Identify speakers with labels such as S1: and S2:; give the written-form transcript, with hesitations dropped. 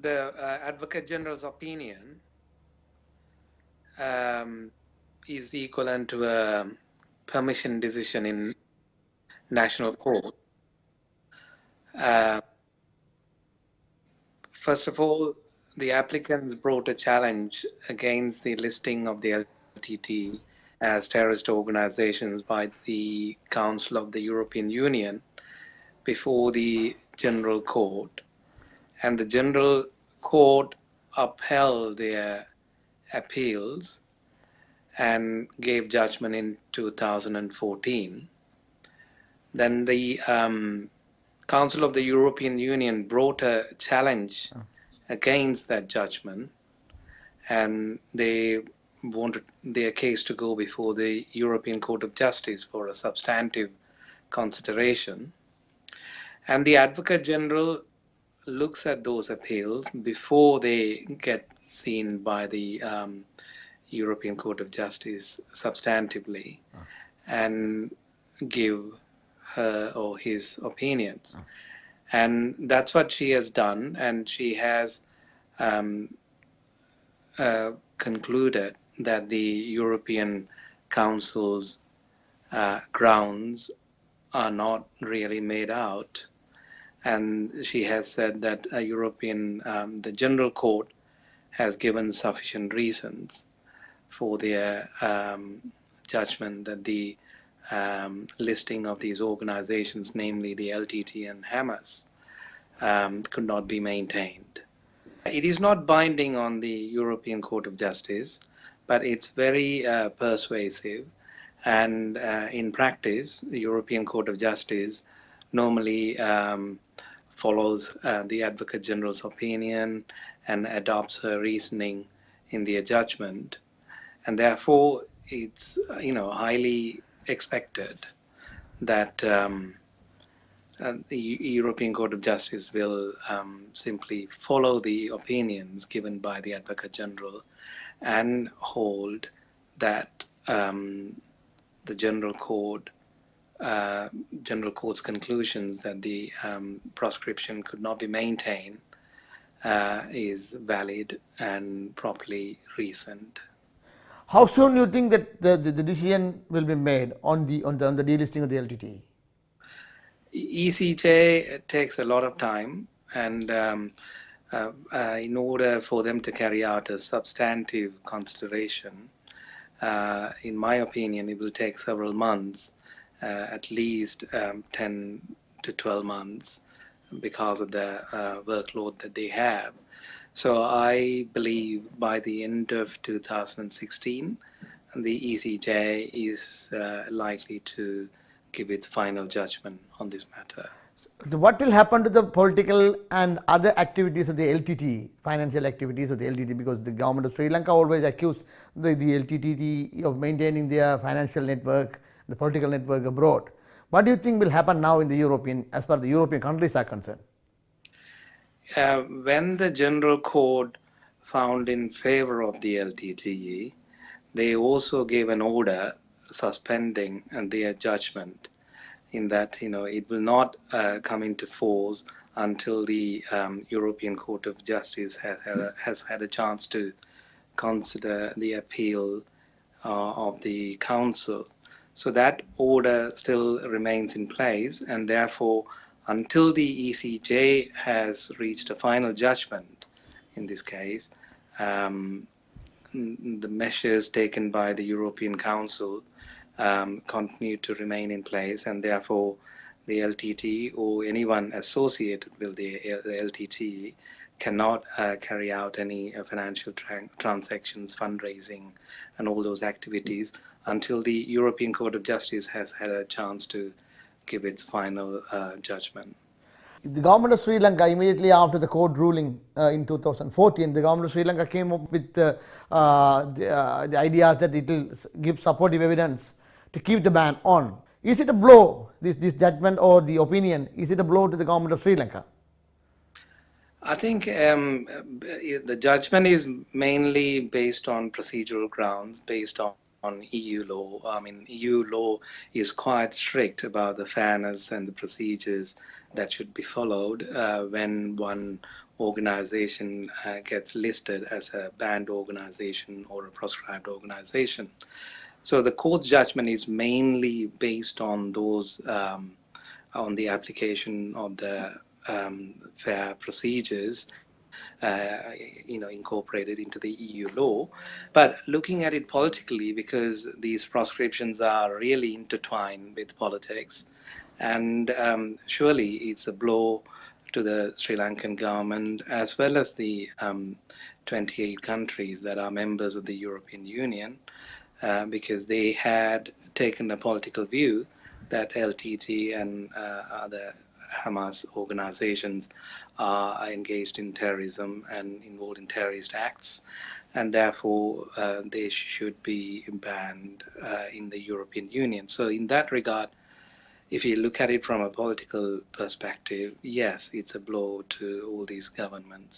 S1: the Advocate General's opinion um, is equivalent to a permission decision in national court. Uh, First of all, the applicants brought a challenge against the listing of the LTT as terrorist organizations by the Council of the European Union before the General Court, and the General Court upheld their appeals and gave judgment in 2014. Then the Council of the European Union brought a challenge against that judgment, and they wanted their case to go before the European Court of Justice for a substantive consideration. And the Advocate General looks at those appeals before they get seen by the European Court of Justice substantively and give her or his opinions. And that's what she has done, and she has um, concluded that the European Council's grounds are not really made out. And she has said that the General Court has given sufficient reasons for their judgment that the listing of these organizations, namely the LTT and Hamas, could not be maintained. It is not binding on the European Court of Justice, but it's very persuasive. And in practice, the European Court of Justice normally follows the Advocate General's opinion and adopts her reasoning in their judgment. And therefore, it's highly expected that the European Court of Justice will simply follow the opinions given by the Advocate General and hold that the General Court's conclusions that the proscription could not be maintained is valid and properly reasoned.
S2: How soon do you think that the decision will be made on the delisting of the LTT?
S1: ECJ takes a lot of time, and in order for them to carry out a substantive consideration, in my opinion, it will take several months, at least 10 to 12 months, because of the workload that they have. So I believe by the end of 2016, the ECJ is likely to give its final judgment on this matter.
S2: What will happen to the political and other activities of the LTT, financial activities of the LTT, because the government of Sri Lanka always accused the LTT of maintaining their financial network, the political network abroad. What do you think will happen now in the European, as far as the European countries are concerned?
S1: When the General Court found in favor of the LTTE, they also gave an order suspending their judgment, in that it will not come into force until the European Court of Justice has had a chance to consider the appeal of the Council. So that order still remains in place, and therefore until the ECJ has reached a final judgment in this case, the measures taken by the European Council continue to remain in place, and therefore the LTT or anyone associated with the LTT cannot carry out any financial transactions, fundraising, and all those activities until the European Court of Justice has had a chance to give its final judgment.
S2: The government of Sri Lanka, immediately after the court ruling in 2014, the government of Sri Lanka came up with the idea that it will give supportive evidence to keep the ban on. Is it a blow, this judgment or the opinion, is it a blow to the government of Sri Lanka?
S1: I think the judgment is mainly based on procedural grounds, based on EU law. I mean, EU law is quite strict about the fairness and the procedures that should be followed when one organization gets listed as a banned organization or a proscribed organization. So the court's judgment is mainly based on those on the application of the fair procedures, incorporated into the EU law. But looking at it politically, because these proscriptions are really intertwined with politics, and surely it's a blow to the Sri Lankan government as well as the 28 countries that are members of the European Union, because they had taken a political view that LTT and other Hamas organizations are engaged in terrorism and involved in terrorist acts, and therefore they should be banned in the European Union. So, in that regard, if you look at it from a political perspective, yes, it's a blow to all these governments.